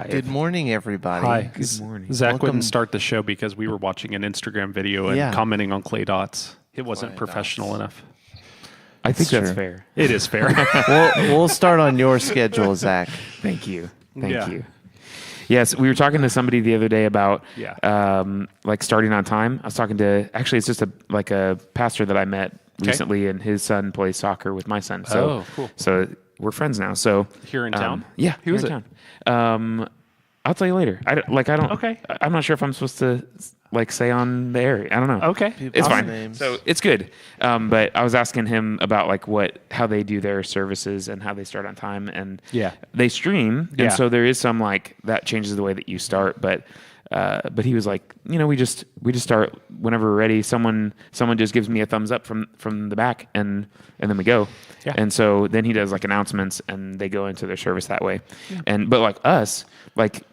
live. Good morning, everybody. Hi. Good morning. Zach Welcome. wouldn't start the show because we were watching an Instagram video and commenting on clay dots. It wasn't Clay professional dots. enough. I think that's true. fair. It is fair. We'll start on your schedule, Zach. Thank you. Thank Yeah. you. Yes, we were talking to somebody the other day about Yeah. like starting on time. I was talking to actually it's just a pastor that I met recently, and his son plays soccer with my son. So Oh, cool. So we're friends now. So Here in town? Yeah, Who here is in it? town. I'll tell you later. I don't. Okay. I'm not sure if I'm supposed to like say on the air. I don't know. Okay. It's Awesome fine. names. So it's good. But I was asking him about like how they do their services and how they start on time, and Yeah. they stream, Yeah. and so there is some like that changes the way that you start. But he was like, we just start whenever we're ready. Someone just gives me a thumbs up from the back, and then we go. Yeah. And so then he does like announcements, and they go into their service that way. But like us, like.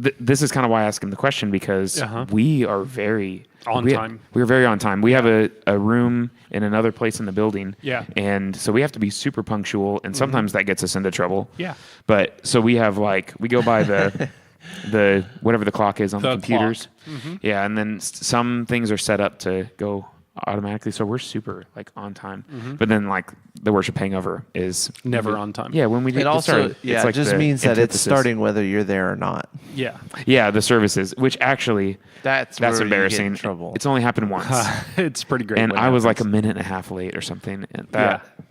This is kind of why I asked him the question, because we are very On time. We're very on time. We have a room in another place in the building. Yeah. And so we have to be super punctual, and sometimes that gets us into trouble. Yeah. But so we have we go by the whatever the clock is on the The computers. clock. Yeah. And then some things are set up to go automatically. So we're super like on time. But then like the worship hangover is Never on time. Yeah. When we do It also it's like just the means that it's antithesis. starting whether you're there or not. Yeah. Yeah, the services, which actually That's where you get in embarrassing. trouble. It's only happened once, It's pretty great. and when I was that like a happens. minute and a half late or something. And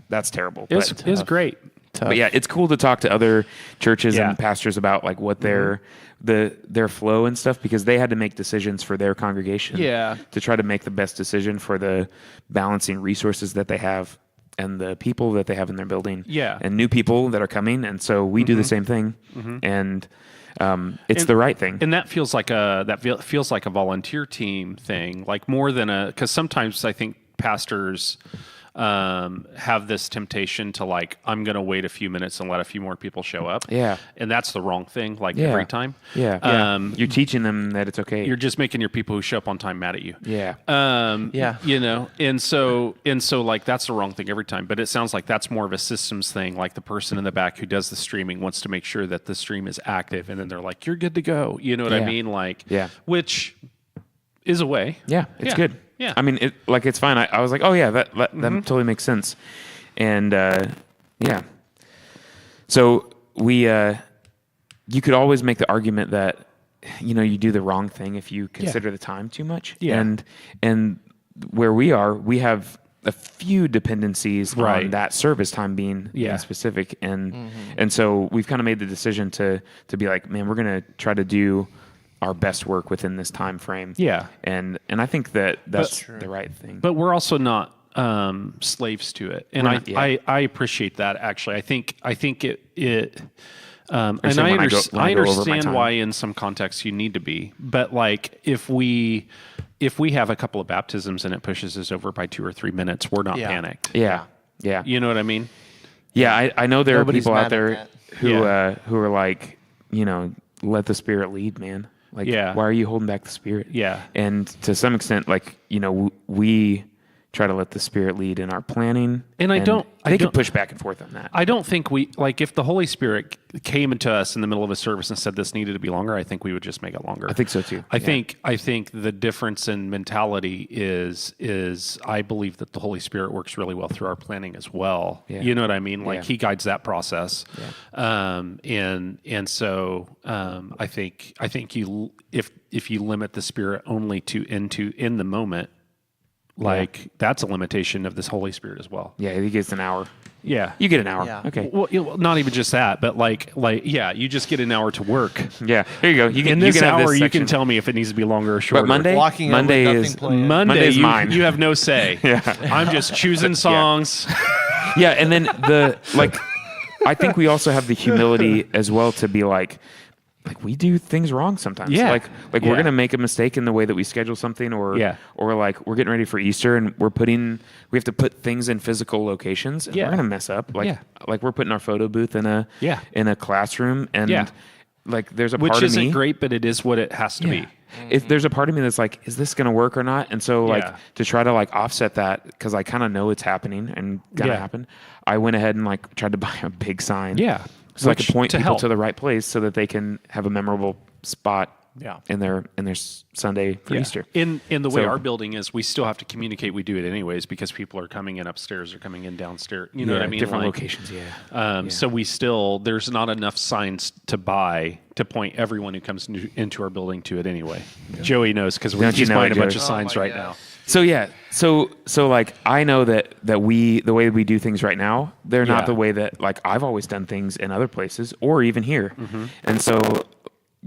that's terrible. It was, But, it was great. Tough. but yeah, it's cool to talk to other churches Yeah. and pastors about like what their flow and stuff, because they had to make decisions for their congregation. Yeah. To try to make the best decision for the balancing resources that they have and the people that they have in their building. Yeah. And new people that are coming, and so we do the same thing, and it's the right thing. And that feels like feels like a volunteer team thing, like more than because sometimes I think pastors have this temptation to like, I'm going to wait a few minutes and let a few more people show up. Yeah. And that's the wrong thing. Like Yeah. every time. Yeah. You're teaching them that it's okay. You're just making your people who show up on time mad at you. Yeah. Yeah. And so like that's the wrong thing every time. But it sounds like that's more of a systems thing. Like the person in the back who does the streaming wants to make sure that the stream is active, and then they're like, "You're good to go." You know what I Yeah. mean? Like, Yeah. which is a way. Yeah, it's Yeah. good. Yeah. I mean, it's fine. I was like, oh yeah, that totally makes sense. And yeah. So you could always make the argument that, you do the wrong thing if you consider the time too much. Yeah. And where we are, we have a few dependencies on Right. that service time being specific. And so we've kind of made the decision to be like, man, we're going to try to do our best work within this time frame. Yeah. And I think that's the right thing. But we're also not slaves to it, and We're not- yeah. I appreciate that actually. I think it. And saying I when I go over my understand time. why in some contexts you need to be, but like if we have a couple of baptisms and it pushes us over by 2 or 3 minutes, we're not Yeah. panicked. Yeah. Yeah. You know what I mean? Yeah. I know there Nobody's are people mad out at there that. who are like, let the Spirit lead, man. Like, Yeah. why are you holding back the Spirit? Yeah. And to some extent, like, we try to let the Spirit lead in our planning. And I don't- They could push back and forth on that. I don't think if the Holy Spirit came into us in the middle of a service and said this needed to be longer, I think we would just make it longer. I think so too. I Yeah. think the difference in mentality is I believe that the Holy Spirit works really well through our planning as well. Yeah. You know what I mean? Like Yeah. He guides that process. And so I think you if you limit the Spirit only to in the moment, like that's a limitation of this Holy Spirit as well. Yeah, he gets an hour. Yeah. You get an hour. Yeah. Okay. Well, not even just that, but you just get an hour to work. Yeah. Here you go. You can, In this you can have hour, this you can section. tell me if it needs to be longer or shorter. But Monday Walking in with Monday nothing is planned. Monday's you, mine. you have no say. Yeah. I'm just choosing songs. Yeah, and then I think we also have the humility as well to be like we do things wrong sometimes. Yeah. Like Yeah. we're gonna make a mistake in the way that we schedule something, or Yeah. or like we're getting ready for Easter and we have to put things in physical locations, and Yeah. we're gonna mess up. Yeah. Like we're putting our photo booth in a Yeah. classroom, and Yeah. like there's a Which part of isn't me. great, but it is what it has to be. If there's a part of me that's like, is this going to work or not? And so like Yeah. to try to like offset that, because I kind of know it's happening and going to Yeah. happen, I went ahead and like tried to buy a big sign. Yeah. So I could point to people help. to the right place so that they can have a memorable spot Yeah. in their Sunday for Yeah. Easter. In the way So- our building is, we still have to communicate. We do it anyways because people are coming in upstairs or coming in downstairs. You know what I mean? Different Like, locations, yeah. So we still, there's not enough signs to buy to point everyone who comes into our building to it anyway. Joey knows because Don't you he's know buying it, a bunch Joey? of signs my right gosh. now. So yeah, so like I know that we the way we do things right now, they're Yeah. not the way that like I've always done things in other places or even here. Mm-hmm. And so,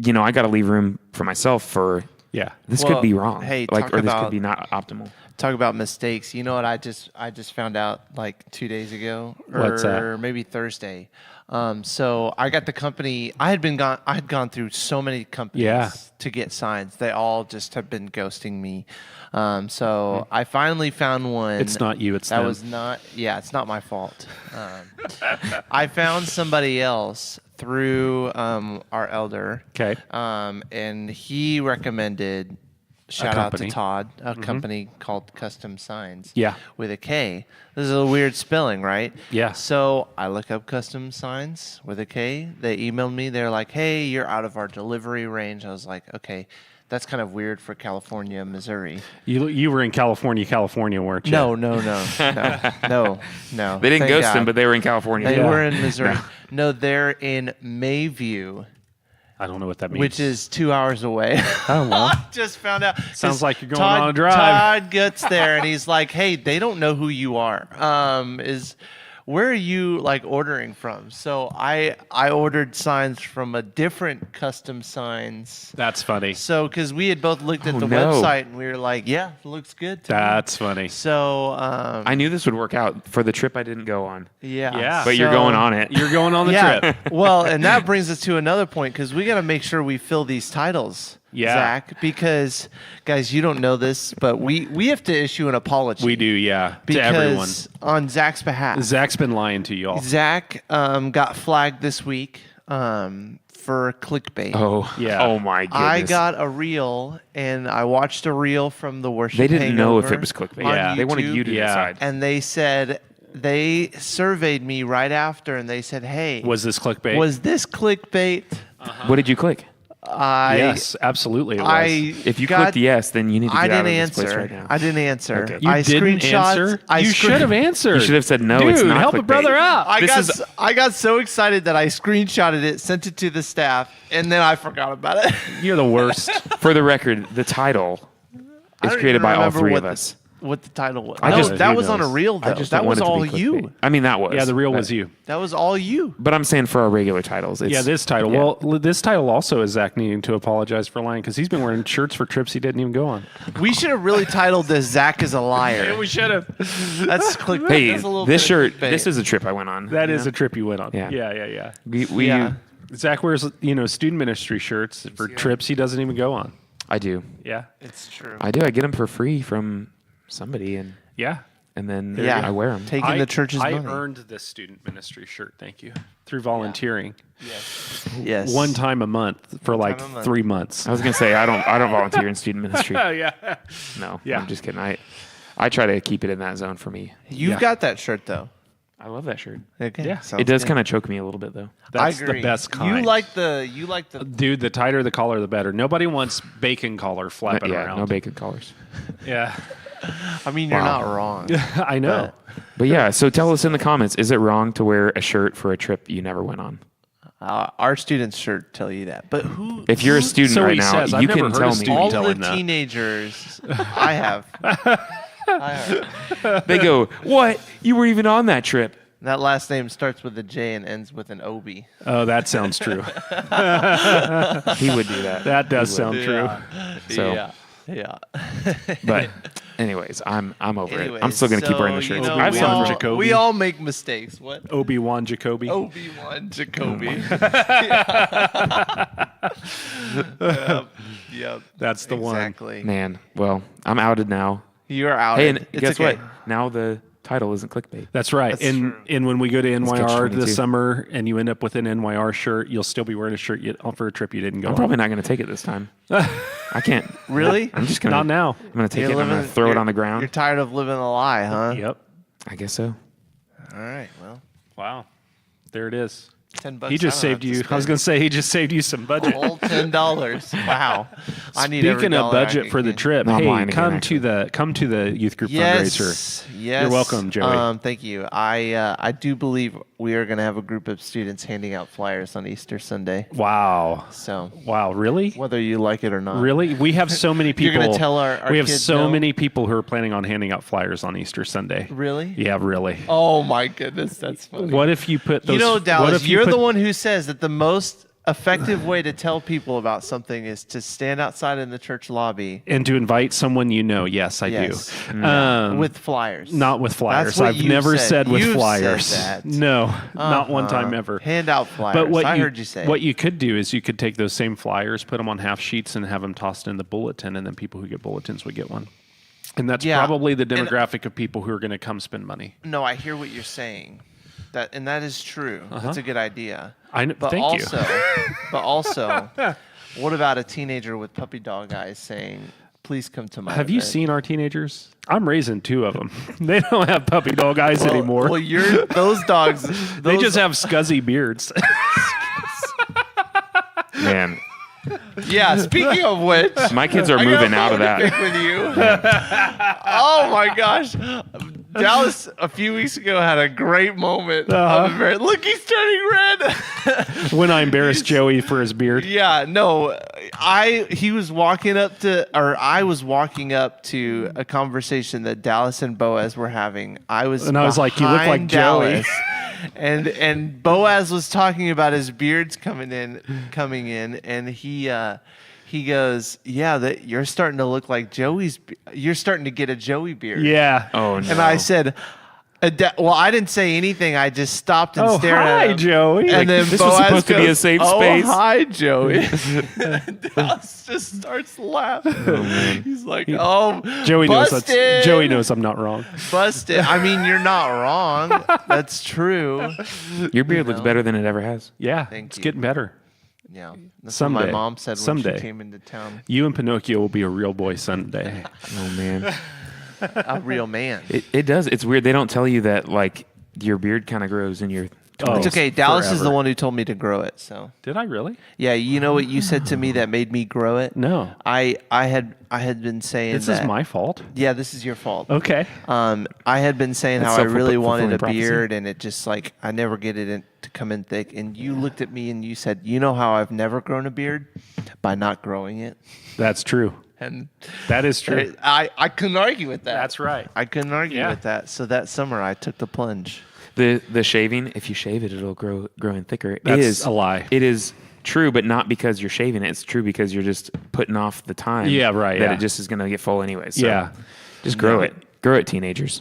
I got to leave room for myself for Yeah. this Well, could be wrong, hey, like talk or this about- could be not optimal. Talk about mistakes. You know what? I just found out like 2 days ago, What's that? or maybe Thursday. So I got the company. I had gone through so many companies Yeah. to get signs. They all just have been ghosting me. So I finally found one. It's not you, it's that them. was not. Yeah, it's not my fault. I found somebody else through our elder. Okay. And he recommended. Shout out to company. Todd, a company called Custom Signs. Yeah. With a K. This is a weird spelling, right? Yeah. So I look up Custom Signs with a K. They emailed me. They're like, hey, you're out of our delivery range. I was like, okay, that's kind of weird for California, Missouri. You were in California, weren't you? No. They They didn't Thank ghost God. him, but they were in California. They Yeah. were in Missouri. No, they're in Mayview, I don't know what that means. which is 2 hours away. Oh, well. Just found out. Sounds 'Cause like you're going Todd, on a drive. Todd gets there and he's like, "Hey, they don't know who you are. Where are you like ordering from?" So I ordered signs from a different Custom Signs. That's funny. So because we had both looked at Oh, the no. website and we were like, "Yeah, it looks good." To me." That's funny. So I knew this would work out for the trip I didn't go on, yeah, Yeah. but you're So- going on it. You're going on the yeah. trip. Well, and that brings us to another point because we got to make sure we fill these titles, Yeah. Zach. Because guys, you don't know this, but we have to issue an apology. We do, yeah. To because everyone. on Zach's behalf. Zach's been lying to you all. Zach got flagged this week for clickbait. Oh, Yeah. Oh my goodness. I got a reel and I watched a reel from the worship. They didn't know if Hangover it was clickbait. on Yeah. They wanted YouTube, you to Yeah. decide. and they said they surveyed me right after, and they said, "Hey, Was this clickbait? was this clickbait?" What did you click? Yes, absolutely it was. If you got- clicked yes, then you need to I get out didn't of this place answer. right now. I didn't answer. Okay. you I didn't screenshot- answer? I You should have answered. You should have said, no, Dude, it's not help a clickbait. brother out. I got so excited that I screenshotted it, sent it to the staff, and then I forgot about it. You're the worst. For the record, the title I is don't created even by all remember three what of the- us. What the title was? I No, just- that who was on a knows? reel, I though. just That don't was want it all to be you. clickbait. I mean, that was. Yeah, the reel but- was you. That was all you. But I'm saying for our regular titles. It's, Yeah, this title. yeah. Well, this title also is Zach needing to apologize for lying because he's been wearing shirts for trips he didn't even go on. We should have really titled this "Zach is a liar." should have. That's clickbait. Hey, That's a little this bit of shirt, clickbait. this is a trip I went on. That is a trip you went on. Yeah. Yeah. We Yeah. Zach wears, student ministry shirts for trips he doesn't even go on. I do. Yeah. It's true. I do. I get them for free from somebody, and Yeah. then Yeah. I wear them. Taking the church's I money. earned this student ministry shirt, thank you, through volunteering. Yes. One time a month for like time a month. 3 months. I was gonna say I don't volunteer in student ministry. yeah. No, Yeah. I'm just kidding. I try to keep it in that zone for me. You've Yeah. got that shirt though. I love that shirt. Okay. Yeah. sounds It does good. kind of choke me a little bit though. That's I agree. the best kind. You like the. Dude, the tighter the collar, the better. Nobody wants bacon collar flapping Yeah, around. no bacon collars. Yeah. I mean, you're Wow. not wrong. I know. But yeah, so tell us in the comments: is it wrong to wear a shirt for a trip you never went on? Our students sure tell you that. But who? If you're a student So right he now, says, I've you never can heard tell a me. student all tell the him that. teenagers, I have. I have. They go, "What? You were even on that trip?" That last name starts with a J and ends with an OB. Oh, that sounds true. He would do that. That does sound true. So, Yeah. but anyways, I'm over it. I'm Anyways, still gonna keep wearing the so, shirts. you know, I have we, fun all, with it. Jacoby. we all make mistakes. What? Obi-Wan Jacoby. Obi-Wan Jacoby. Yep. That's the one. Exactly. Man, well, I'm outed now. You're out. Hey, and It's guess okay. what? Now the title isn't clickbait. That's right. That's and true. and when we go to catch NYR 22. this summer and you end up with an NYR shirt, you'll still be wearing a shirt for a trip you didn't go I'm on. probably not gonna take it this time. I can't. Really? I'm just gonna. Not now. I'm gonna take You're it. And I'm gonna living- throw it you're- on the You're ground. tired of living a lie, huh? Yep. I guess so. All right. Well, Wow. There it is. $10. He just saved you. I was going to say he just saved you some budget. Whole $10. Wow. I need every Speaking of dollar I budget can for the get. trip, No, I'm hey, lying again, come to the youth group fundraiser. Yes. You're welcome, Joey. Thank you. I do believe we are going to have a group of students handing out flyers on Easter Sunday. Wow. So Wow, really? whether you like it or not. Really? We have so many people. You're gonna tell our we have kids so no? many people who are planning on handing out flyers on Easter Sunday. Really? Yeah, really. Oh my goodness, that's funny. What if you put those? You know, what Dallas, if you you're put- the one who says that the most effective way to tell people about something is to stand outside in the church lobby and to invite someone you know. Yes, I Yes. do. with flyers. Not with flyers. That's what I've you've never said with You've flyers. said that. No, not one time ever. Hand out flyers. But what I heard you say. what you could do is you could take those same flyers, put them on half sheets, and have them tossed in the bulletin, and then people who get bulletins would get one. And that's Yeah. probably the And- demographic of people who are going to come spend money. No, I hear what you're saying. That is true. That's a good idea. But Thank you. also, but also, what about a teenager with puppy dog eyes saying, "Please come to my"? Have you event." seen our teenagers? I'm raising 2 of them. They don't have puppy dog eyes anymore. Well, those dogs. they those- just have scuzzy beards. Man, Yeah. Speaking of which, my kids are I got moving a out of bone to that. pick with you. Oh my gosh, Dallas a few weeks ago had a great moment. Look, he's turning red. when I embarrassed Joey for his beard. Yeah, no, he was walking up to, or I was walking up to a conversation that Dallas and Boaz were having. I was like, "You look like behind Joey." Dallas, and Boaz was talking about his beards coming in, and he goes, "Yeah, that you're starting to look like you're starting to get a Joey beard." Yeah. Oh, no. And I said, well, I didn't say anything. I just stopped and Oh, stared hi, at him. Joey. And Like, then this was Boaz supposed to be goes, a safe "Oh, space." hi, Joey." Dallas just starts laughing. He's like, "Oh, Joey knows busted. Joey knows I'm not wrong. Busted." I mean, you're not wrong. That's true. Your beard looks better than it ever has. Yeah, Thank it's you. getting better. Yeah. That's Someday. what my mom said when Someday. she came into town. You and Pinocchio will be a real boy someday. Oh man, A real man. it does. It's weird. They don't tell you that like your beard kind of grows in your. Oh, It's okay. Dallas is the forever. one who told me to grow it. So Did I really? yeah, you know what you said to me that made me grow it? No. I had been saying This that. is my fault. Yeah, this is your fault. Okay. I had been saying That's how I really wanted a self-fulfilling prophecy. beard, and it just like I never get it to come in thick. And you looked at me and you said, "You know how I've never grown a beard? By not growing it." That's true. And That is true. I couldn't argue with that. That's right. I couldn't argue Yeah. with that. So that summer I took the plunge. The shaving, if you shave it, it'll grow in thicker. That's it is a lie. It is true, but not because you're shaving it. It's true because you're just putting off the time. Yeah, right, That yeah. it just is going to get full anyway. So Yeah. just grow it. Grow it, teenagers.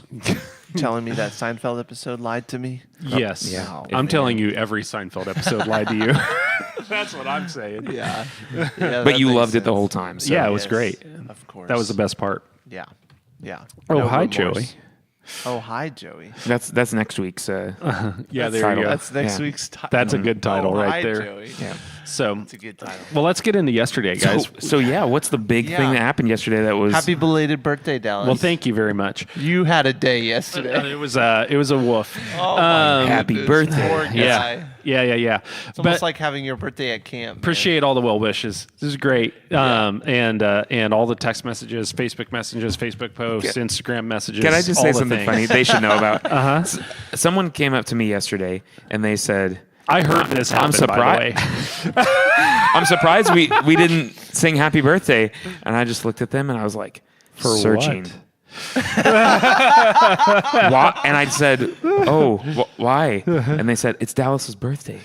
Telling me that Seinfeld episode lied to me. Yes. yeah. I'm telling you, every Seinfeld episode lied to you. That's what I'm saying. Yeah. But you loved it the whole time. So. Yeah, it was great. Of course. That was the best part. Yeah. Yeah. Oh, No hi, remorse. Joey. Oh, hi, Joey. That's next week's. Yeah, That's there you title. go. That's next Yeah. week's title. That's a good title Oh, right hi, there. Joey. Yeah. So, It's a good title. well, let's get into yesterday, guys. So yeah, what's the big thing Yeah. that happened yesterday that was Happy belated birthday, Dallas. Well, thank you very much. you. Had a day yesterday. It was a woof. Oh, my happy goodness, birthday. poor guy. Yeah. Yeah. It's almost But like having your birthday at camp. man. appreciate all the well wishes. This is great. And all the text messages, Facebook messages, Facebook posts, Instagram messages. Can I just all say the something things. funny they should know about? Someone came up to me yesterday and they said, I heard this happen, I'm by the way. I'm surprised we didn't sing happy birthday. And I just looked at them and I was like, For searching. what? Why? And I said, oh, why? And they said, it's Dallas's birthday.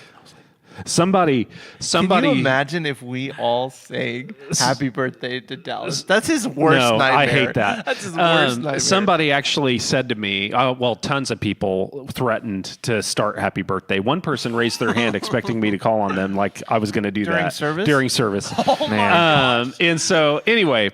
Somebody. Can you imagine if we all sang "Happy Birthday" to Dallas? That's his worst No, nightmare. I hate that. That's his worst nightmare. Somebody actually said to me, well, tons of people threatened to start Happy Birthday. One person raised their hand expecting me to call on them like I was going to do During that. service? During service. Man. And so, anyway,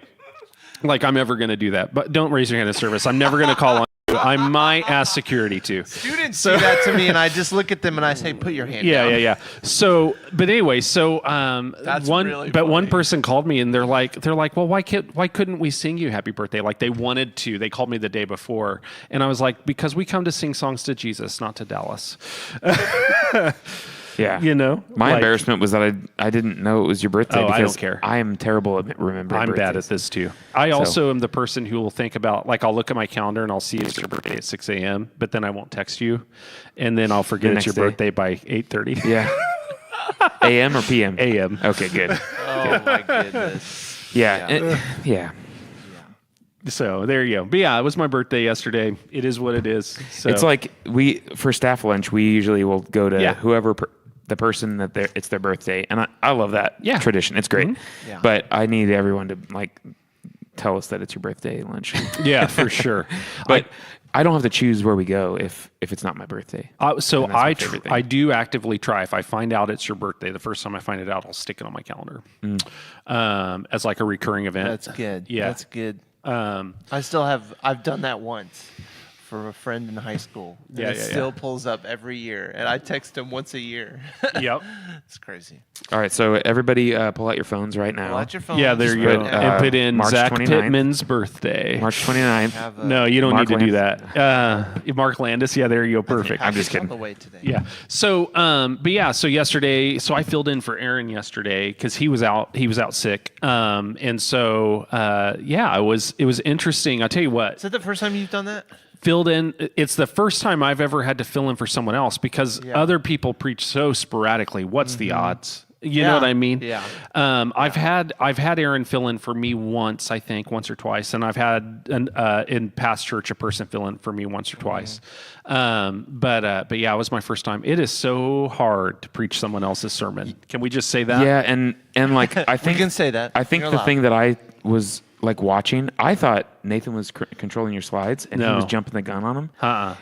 like I'm ever going to do that. But don't raise your hand in service. I'm never going to call on you. I might ask security to. Students do that to me, and I just look at them and I say, "Put your hand down." Yeah. So, but anyway, so That's one, really but one funny. person called me and they're like, well, why couldn't we sing you Happy Birthday? Like they wanted to. They called me the day before, and I was like, because we come to sing songs to Jesus, not to Dallas. Yeah. You know, My Like, embarrassment was that I didn't know it was your birthday. Oh, I because don't care. I am terrible at remembering I'm birthdays. bad at this too. I also am the person who will think about, like, I'll look at my calendar and I'll see it's your birthday at 6 a.m., but then I won't text you, and then I'll forget The it's your next birthday day? by 8:30 Yeah. AM or PM? a.m. Okay, good. Oh my goodness. Yeah. Yeah. So there you go. But yeah, it was my birthday yesterday. It is what it is. So It's like for staff lunch, we usually will go to Yeah. whoever the person that it's their birthday, and I love that Yeah. tradition. It's great, Yeah. but I need everyone to like tell us that it's your birthday lunch. yeah, for sure. But I don't have to choose where we go if it's not my birthday. So And that's my I favorite thing. I do actively try. If I find out it's your birthday, the first time I find it out, I'll stick it on my calendar as like a recurring event. That's good. Yeah. That's good. I've done that once for a friend in high school. And Yeah, it yeah, still pulls up every year. And I text him once a year. Yep. It's crazy. All right, so everybody pull out your phones right now. Pull out your phone. Yeah, there you put, go. uh, And put in March Zach 29th. Pittman's birthday. March 29th. Have a- No, you don't Mark need to do Landis. that. Mark Landis. Yeah, there you go. Perfect. I'm just Patrick's on kidding. the way today. Yeah. So, but yeah. So yesterday, I filled in for Aaron yesterday because he was out. He was out sick. And so, yeah, it was interesting. I'll tell you what. Is that the first time you've done that? Filled in. It's the first time I've ever had to fill in for someone else because Yeah. other people preach so sporadically. What's the odds? You know what I mean? Yeah. I've had Aaron fill in for me once, I think, once or twice, and I've had in past church a person fill in for me once or twice. But yeah, it was my first time. It is so hard to preach someone else's sermon. Can we just say that? Yeah, and like I think can say that. I think You're the allowed. thing that I was like watching, I thought Nathan was controlling your slides, and he No. was jumping the gun on him. Uh-uh.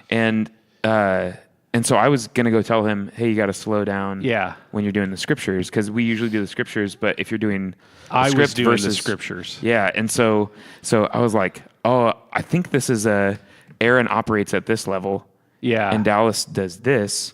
And so I was gonna go tell him, hey, you got to slow down. Yeah. When you're doing the scriptures, because we usually do the scriptures, but if you're doing the I was script doing versus the scriptures. Yeah, and so I was like, oh, I think this is Aaron operates at this level. Yeah. And Dallas does this,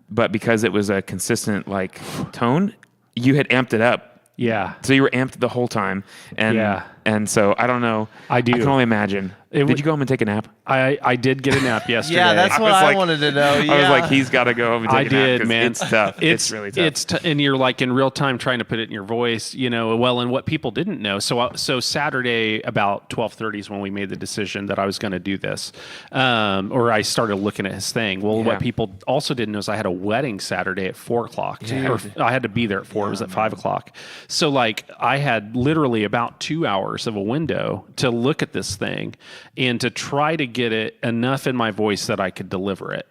but because it was a consistent like tone, you had amped it up. Yeah. So you were amped the whole time, and Yeah. and so I don't know. I do. I can only imagine. It Did would- you go home and take a nap? I did get a nap yesterday. Yeah, that's what was I like- wanted to know. Yeah. I was like, he's got to go home and take I a nap. did, 'cause man. It's tough. It's really tough. And you're like in real time trying to put it in your voice, you know. Well, and what people didn't know. So Saturday about 12:30 is when we made the decision that I was going to do this, or I started looking at his thing. Well, Yeah. what people also didn't know is I had a wedding Saturday at 4:00, or I had to be there at 4. It was at 5:00. So like I had literally about 2 hours of a window to look at this thing and to try to get it enough in my voice that I could deliver it.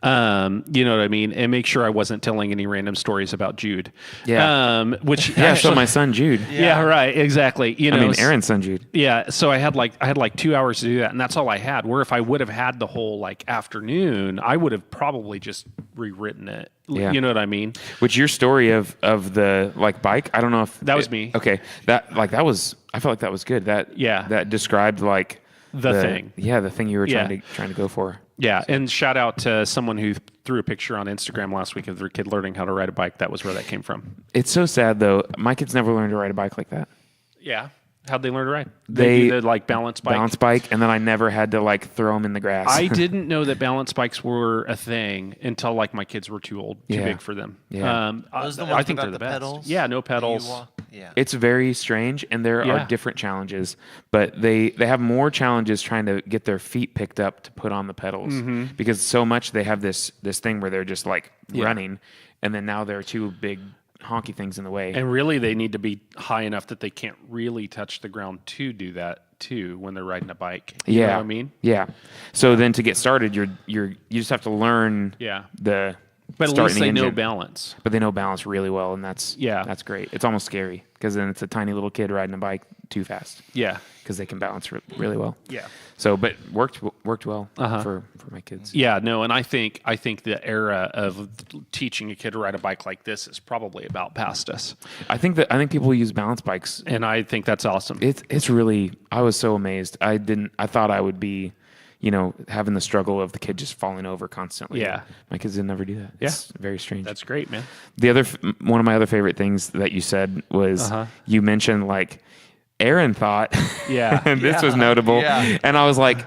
You know what I mean? And make sure I wasn't telling any random stories about Jude. Yeah. Which Yeah. So actually- my son Jude. yeah, right, exactly. You know, I mean Aaron's son Jude. yeah, so I had like 2 hours to do that, and that's all I had. Where if I would have had the whole like afternoon, I would have probably just rewritten it. Yeah. You know what I mean? Which your story of the like bike? I don't know if That was me. Okay, that was. I felt like that was good. That described like The thing. Yeah, the thing you were Yeah. trying to go for. Yeah, and shout out to someone who threw a picture on Instagram last week of their kid learning how to ride a bike. That was where that came from. It's so sad though. My kids never learned to ride a bike like that. Yeah. How'd they learn to ride? They do the like balance bike. Balance bike, and then I never had to like throw them in the grass. I didn't know that balance bikes were a thing until like my kids were too old, too Yeah. big for them. Yeah. Those are the I ones think they're without the the best. pedals Yeah, no that you pedals. walk? Yeah. It's very strange, and there Yeah. are different challenges, but they have more challenges trying to get their feet picked up to put on the pedals because so much they have this thing where they're just like running, and then now there are two big honky things in the way. And really, they need to be high enough that they can't really touch the ground to do that too when they're riding a bike. You know what I mean? Yeah. So then to get started, you just have to learn Yeah. the But at starting least the they know engine. balance. But they know balance really well, and that's great. It's almost scary because then it's a tiny little kid riding a bike too fast Yeah. because they can balance really well. Yeah. So, but worked well Uh-huh. for my kids. Yeah, no, and I think the era of teaching a kid to ride a bike like this is probably about past us, I think people use balance bikes. and I think that's awesome. It's really. I was so amazed. I thought I would be, having the struggle of the kid just falling over constantly. Yeah. My kids didn't ever do that. Yeah. It's very strange. That's great, man. The other one of my other favorite things that you said was Uh-huh. you mentioned like Aaron thought. Yeah. And this was notable. Yeah. And I was like,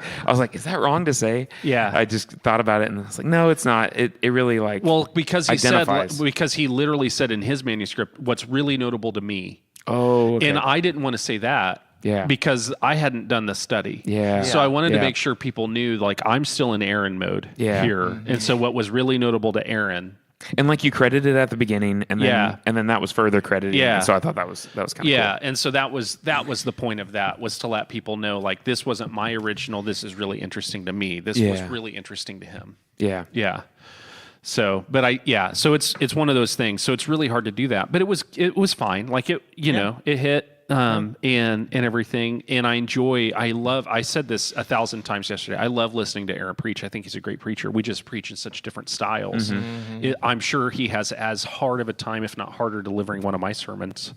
is that wrong to say? Yeah. I just thought about it and I was like, no, it's not. It really like, Well, because he identifies. said, because he literally said in his manuscript, what's really notable to me. oh, okay. And I didn't want to say that. Yeah. Because I hadn't done the study. Yeah. So I wanted to Yeah. make sure people knew, like, I'm still in Aaron mode Yeah. here. And so what was really notable to Aaron. And like you credited at the beginning and then, Yeah. and then that was further credited. Yeah. And so I thought that was kind of Yeah. cool. And so that was the point of that, was to let people know, like, this wasn't my original. This is really interesting to me. This was Yeah. really interesting to him. Yeah. Yeah. So, but so it's one of those things. So it's really hard to do that, but it was fine. Like it hit, and everything. And I said this 1,000 times yesterday. I love listening to Aaron preach. I think he's a great preacher. We just preach in such different styles. I'm sure he has as hard of a time, if not harder, delivering one of my sermons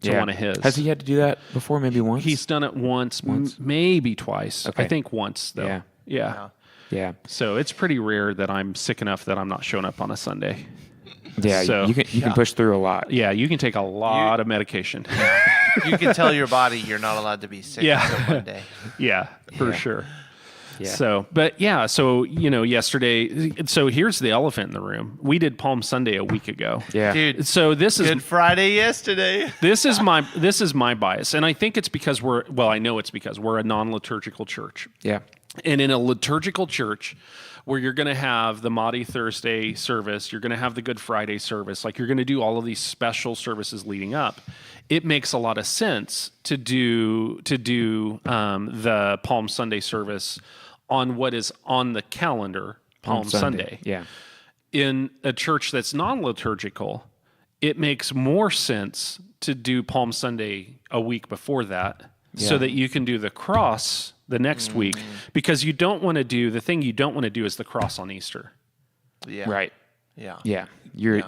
to Yeah. one of his. Has he had to do that before? Maybe once? He's done it once, maybe twice. Okay. I think once though. Yeah. Yeah. Yeah. So it's pretty rare that I'm sick enough that I'm not showing up on a Sunday. Yeah. So- you can push through a lot. Yeah, you can take a lot of medication. You can tell your body you're not allowed to be sick Yeah. until Monday. Yeah, for sure. Yeah. So, but yeah, so, yesterday, so here's the elephant in the room. We did Palm Sunday a week ago. Yeah. Dude, So this Good is Friday yesterday. this is my bias, and I think it's because I know it's because we're a non-liturgical church. Yeah. And in a liturgical church where you're going to have the Maundy Thursday service, you're going to have the Good Friday service, like you're going to do all of these special services leading up, it makes a lot of sense to do the Palm Sunday service on what is on the calendar, Palm Sunday. Yeah. In a church that's non-liturgical, it makes more sense to do Palm Sunday a week before that so Yeah. that you can do the cross the next week, because the thing you don't want to do is the cross on Easter. Yeah. Right. Yeah. Yeah. You're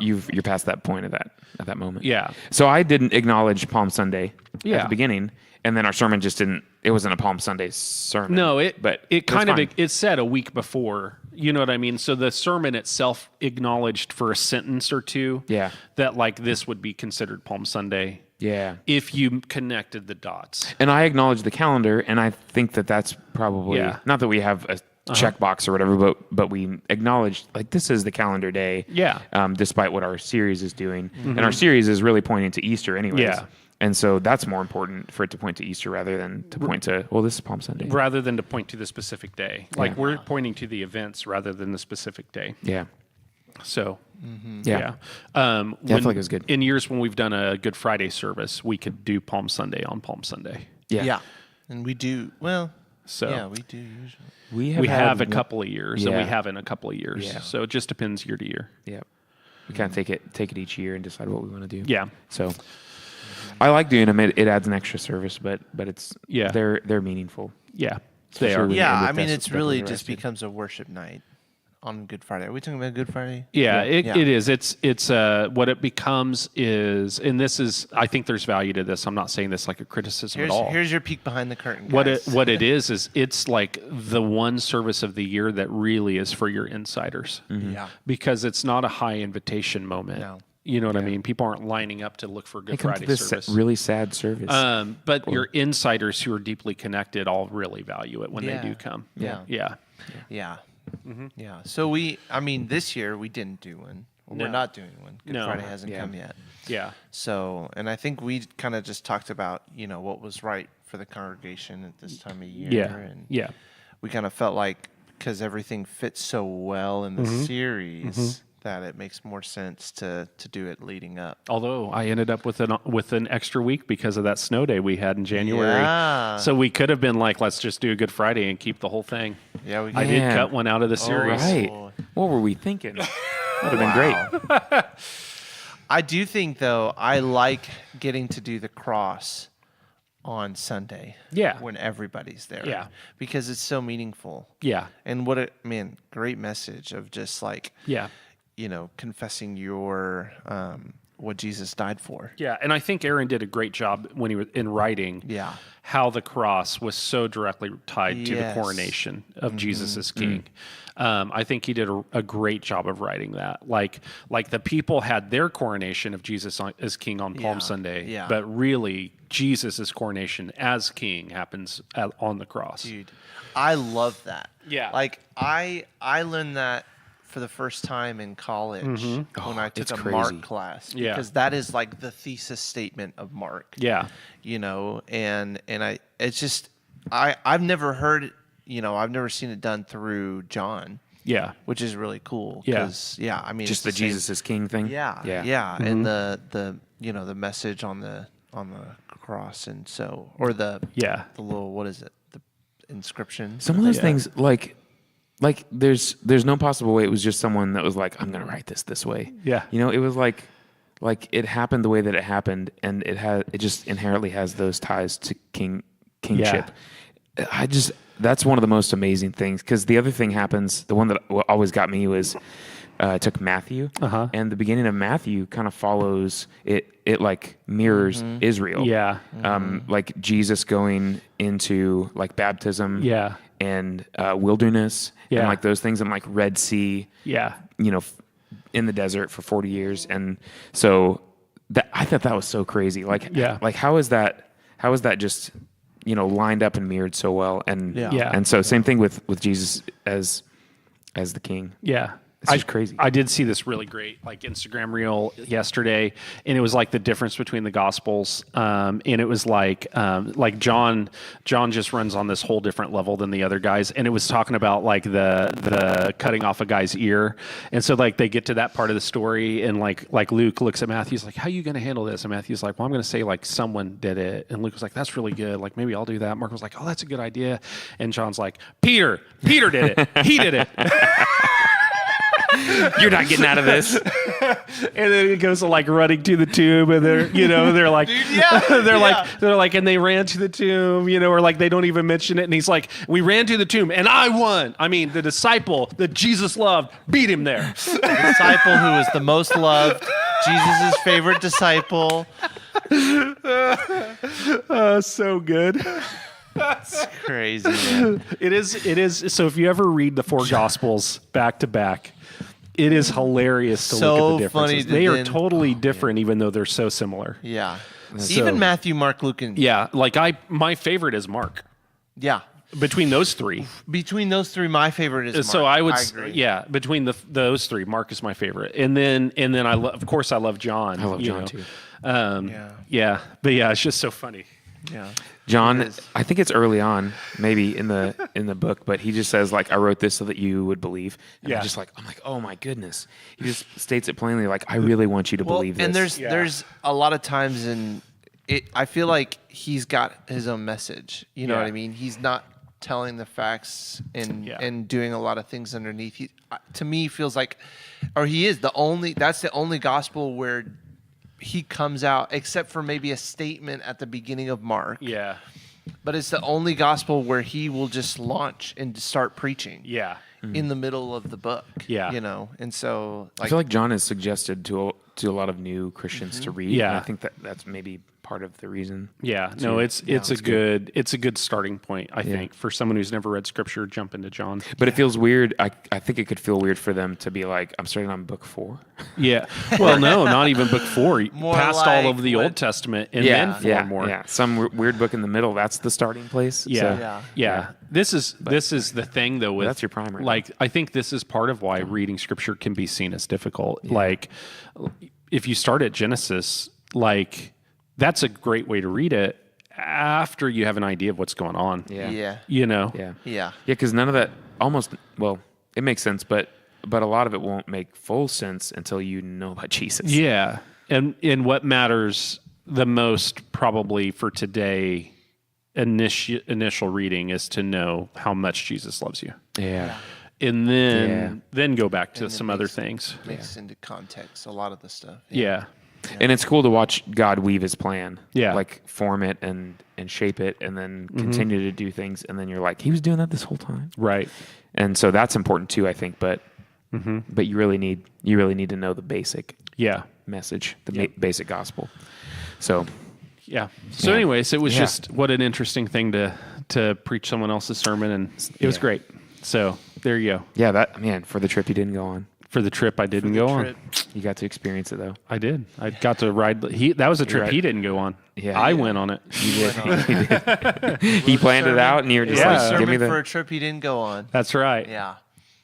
past that point at that moment. Yeah. So I didn't acknowledge Palm Sunday at Yeah. the beginning, and then our sermon just didn't. It wasn't a Palm Sunday sermon. No, it kind of fine. it said a week before. You know what I mean? So the sermon itself acknowledged for a sentence or two Yeah. that like this would be considered Palm Sunday Yeah. if you connected the dots. And I acknowledge the calendar, and I think that's probably Yeah. not that we have a checkbox or whatever, but we acknowledge like this is the calendar day. Yeah. Despite what our series is doing, and our series is really pointing to Easter, anyways. Yeah. And so that's more important for it to point to Easter rather than to point to this is Palm Sunday. Rather than to point to the specific day. Like Yeah. we're pointing to the events rather than the specific day. Yeah. So, Yeah. yeah. I feel like it was good. In years when we've done a Good Friday service, we could do Palm Sunday on Palm Sunday. Yeah. Yeah. And we do, well, So yeah, we do usually. we have a had- couple of years, and we Yeah. haven't a couple of years. Yeah. So it just depends year to year. Yeah. We kind of take it each year and decide what we want to do. Yeah. So I like doing them. It adds an extra service, but it's Yeah. they're meaningful. Yeah. Especially They are. when- Yeah, with I mean, this- it's definitely really the just rest of- becomes a worship night on Good Friday. Are we talking about Good Friday? Yeah, Yeah. it is. It's what it becomes is, and this is, I think there's value to this. I'm not saying this like a criticism at all. Here's your peek behind the curtain. What guys. it is it's like the one service of the year that really is for your insiders, Yeah. because it's not a high invitation moment. No. You know what I mean? People aren't lining up to look for They Good come to Friday this service. really sad service. But your insiders who are deeply connected all really value it when Yeah. they do come. Yeah. Yeah. Yeah. Yeah. So this year we didn't do one. Or No. We're not doing one. Good No. Friday hasn't Yeah. come yet. Yeah. So, and I think we kind of just talked about, what was right for the congregation at this time of year. Yeah. And Yeah. we kind of felt like because everything fits so well in the series that it makes more sense to do it leading up. Although I ended up with an extra week because of that snow day we had in January. Yeah. So we could have been like, let's just do a Good Friday and keep the whole thing. Yeah, we I did. did Man. cut one out of the series. right. What were we thinking? Would have been great. I do think though I like getting to do the cross on Sunday. Yeah. When everybody's there. Yeah. Because it's so meaningful. Yeah. And great message of just like Yeah. confessing your what Jesus died for. Yeah, and I think Aaron did a great job when he was in writing. Yeah. How the cross was so directly tied to the Yes. coronation of Jesus as king. I think he did a great job of writing that. Like the people had their coronation of Jesus as king on Palm Sunday, Yeah. but really Jesus' coronation as king happens on the cross. Dude, I love that. Yeah. Like I learned that for the first time in college when I took it's a crazy. Mark class. Yeah. Because that is like the thesis statement of Mark. Yeah, You know, and it's just I've never heard, you know, I've never seen it done through John, yeah, which is really cool. Yeah. 'Cause, yeah, I mean Just it's the same- Jesus is King thing. Yeah, Yeah. yeah, and the you know the message on the cross, and so or the little, what is it, the inscription. Some of those things, like there's no possible way it was just someone that was like, I'm gonna write this way. Yeah. You know, it was like it happened the way that it happened, and it just inherently has those ties to kingship. That's one of the most amazing things, because the other thing happens. The one that always got me was I took Matthew, and the beginning of Matthew kind of follows it. It like mirrors Israel. yeah, Like Jesus going into like baptism. Yeah. And wilderness. Yeah. And like those things, and like Red Sea. yeah, You know, in the desert for 40 years, and so I thought that was so crazy. Like, Yeah. like how is that just, you know, lined up and mirrored so well? And Yeah. and so same thing with Jesus as the king. yeah. It's just crazy. I did see this really great like Instagram reel yesterday, and it was like the difference between the Gospels, and it was like John just runs on this whole different level than the other guys, and it was talking about like the cutting off a guy's ear, and so like they get to that part of the story, and like Luke looks at Matthew's like, how are you going to handle this? And Matthew's like, well, I'm going to say like someone did it, and Luke was like, that's really good, like maybe I'll do that. Mark was like, oh, that's a good idea, and John's like, Peter did it, he did it. You're not getting out of this. And then it goes to like running to the tomb, and they're like, they're like, and they ran to the tomb, you know, or like they don't even mention it. And he's like, we ran to the tomb, and I won. I mean, the disciple that Jesus loved beat him there. The disciple who was the most loved, Jesus' favorite disciple. So good. It's crazy, man. It is. So if you ever read the four Gospels back to back, it is hilarious to So look at the funny differences. to They are then- totally different, even though they're so similar. Yeah. So- Even Matthew, Mark, Luke, and Yeah, like my favorite is Mark. yeah. Between those three, Between those three, my favorite is Mark. so I would, agree. yeah. Between those three, Mark is my favorite, and then of course I love John. I love you John know. too. Yeah, but yeah, it's just so funny. Yeah. John, It is. I think it's early on, maybe in the book, but he just says like, I wrote this so that you would believe. And Yeah. I'm like, oh my goodness. He just states it plainly, like, I really want you to believe this. And Yeah. there's a lot of times in it, I feel like he's got his own message. You know Yeah. what I mean? He's not telling the facts and doing a lot of things underneath. He, to me, feels like, or he is that's the only gospel where he comes out, except for maybe a statement at the beginning of Mark. Yeah, But it's the only gospel where he will just launch and start preaching. yeah, In the middle of the book. Yeah. You know, and so I feel like John is suggested to a lot of new Christians to read. Yeah. And I think that's maybe part of the reason. yeah. No, it's a good starting point. I think for someone who's never read Scripture, jump into John. But it feels weird. I think it could feel weird for them to be like, I'm starting on book 4. Yeah. Well, no, not even book 4. More Past all like of the what- Old Testament, and then 4 more. Yeah. Some weird book in the middle. That's the starting place. Yeah. So, Yeah. This is the thing though with that's your primary. Like I think this is part of why reading Scripture can be seen as difficult. Like if you start at Genesis, like that's a great way to read it after you have an idea of what's going on. Yeah. Yeah. You know. Yeah. Yeah. Yeah, because none of that it makes sense, but a lot of it won't make full sense until you know about Jesus. Yeah. And what matters the most probably for today initial reading is to know how much Jesus loves you. Yeah. And then go back to some other things. Makes into context a lot of the stuff. Yeah. And it's cool to watch God weave his plan. Yeah. Like form it and shape it and then continue to do things. And then you're like, he was doing that this whole time. Right. And so that's important too, I think. But you really need to know the basic. Yeah. message, the basic gospel. So Yeah. So, Yeah. anyways, it was Yeah. just what an interesting thing to preach someone else's sermon, and it was Yeah. great. So there you go. yeah, that man for the trip you didn't go on. For the trip, I didn't go Trip. on. You got to experience it though. I did. I got to ride. That was a trip right. he didn't go on. Yeah. I Yeah. went on it. He planned it out, and you were just Yeah. like, "Give me Sermon for the." a trip he didn't go on. That's right. Yeah.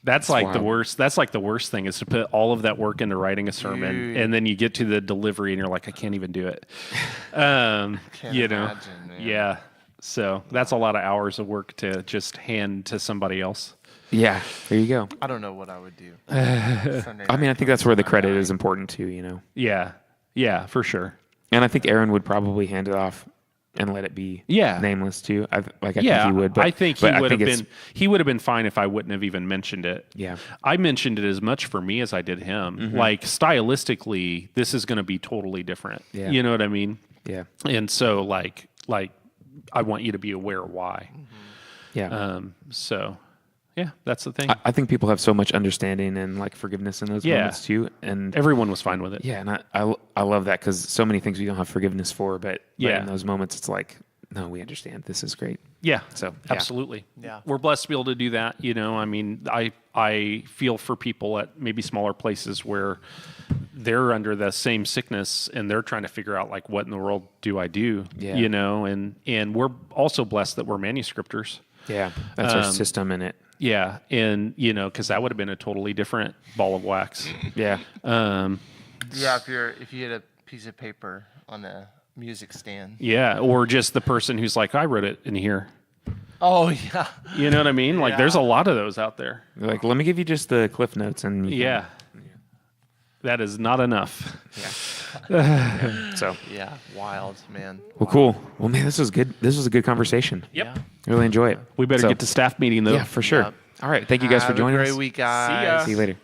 That's like the wild. worst. That's like the worst thing is to put all of that work into writing a sermon, Dude. and then you get to the delivery, and you're like, I can't even do it. Can't You know, imagine, man. yeah. So that's a lot of hours of work to just hand to somebody else. Yeah, there you go. I don't know what I would do. I mean, I think that's where the credit is important too, you know. Yeah, yeah, for sure. And I think Aaron would probably hand it off and let it be Yeah. nameless too. I think Yeah, he would. But I think he would have been. He would have been fine if I wouldn't have even mentioned it. Yeah. I mentioned it as much for me as I did him. Mm-hmm. Like stylistically, this is going to be totally different. Yeah. You know what I mean? Yeah. And so, like, I want you to be aware why. Yeah. So, yeah, that's the thing. I think people have so much understanding and like forgiveness in those Yeah. moments too. And Everyone was fine with it. yeah, and I love that because so many things we don't have forgiveness for, but Yeah. in those moments it's like, no, we understand. This is great. Yeah. So, yeah. absolutely. Yeah. We're blessed to be able to do that. You know, I mean, I feel for people at maybe smaller places where they're under the same sickness and they're trying to figure out like, what in the world do I do? Yeah. You know, and we're also blessed that we're manuscripters. Yeah, that's our system in it. Yeah. And, you know, cause that would have been a totally different ball of wax. Yeah, Yeah, if you had a piece of paper on a music stand. Yeah. Or just the person who's like, I wrote it in here. Oh yeah. You know what I mean? Like there's a lot of those out there. they're like, let me give you just the cliff notes, and you can- Yeah. That is not enough. So Yeah. Wild, man. well, cool. Well, man, this was good. This was a good conversation. Yep. Yeah. Really enjoy it. We better So- get to staff meeting though. Yeah, for sure. Yep. All right, thank you guys for Have joining a great us. week, guys. ya. See you later.